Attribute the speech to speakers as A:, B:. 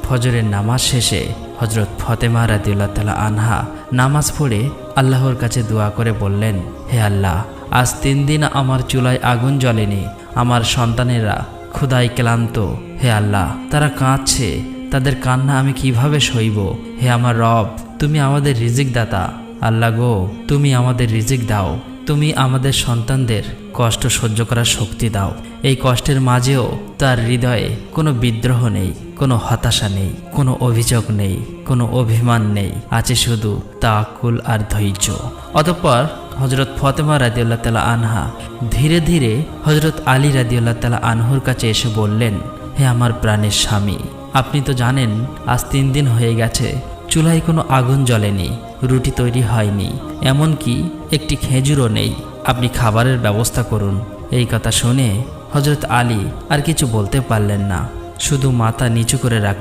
A: ফজরের নামাজ শেষে হজরত ফতেমা রাদিয়াল্লাহু তাআলা আনহা নামাজ পড়ে আল্লাহর কাছে দোয়া করে বললেন, হে আল্লাহ, আজ 3 দিন আমার চুলায় আগুন জ্বলেনি। আমার সন্তানেরা ক্ষুধায় ক্লান্ত। হে আল্লাহ, তারা কাঁদছে, তাদের কান্না আমি কিভাবে সইব? হে আমার রব, তুমি আমাদের রিজিক দাতা। আল্লাহ গো, তুমি আমাদের রিজিক দাও। তুমি আমাদের সন্তানদের কষ্ট সহ্য করার শক্তি দাও। এই কষ্টের মাঝেও তার হৃদয়ে কোনো বিদ্রোহ নেই, কোনো হতাশা নেই, কোনো অভিযোগ নেই, কোনো অভিমান নেই, আছে শুধু তাওয়াক্কুল আর ধৈর্য। অতঃপর হজরত ফতেমা রাদিয়াল্লাহু তাআলা আনহা ধীরে ধীরে হজরত আলী রাদিয়াল্লাহু তাআলা আনহুর কাছে এসে বললেন, হে আমার প্রাণের স্বামী, আপনি তো জানেন আজ 3 দিন হয়ে গেছে চুলায় কোনো আগুন জ্বলেনি, রুটি তৈরি হয়নি, এমনকি একটি খেজুরও নেই। আপনি খাবারের ব্যবস্থা করুন। এই কথা শুনে হজরত আলী আর কিছু বলতে পারলেন না, শুধু মাথা নিচু করে রাখলেন।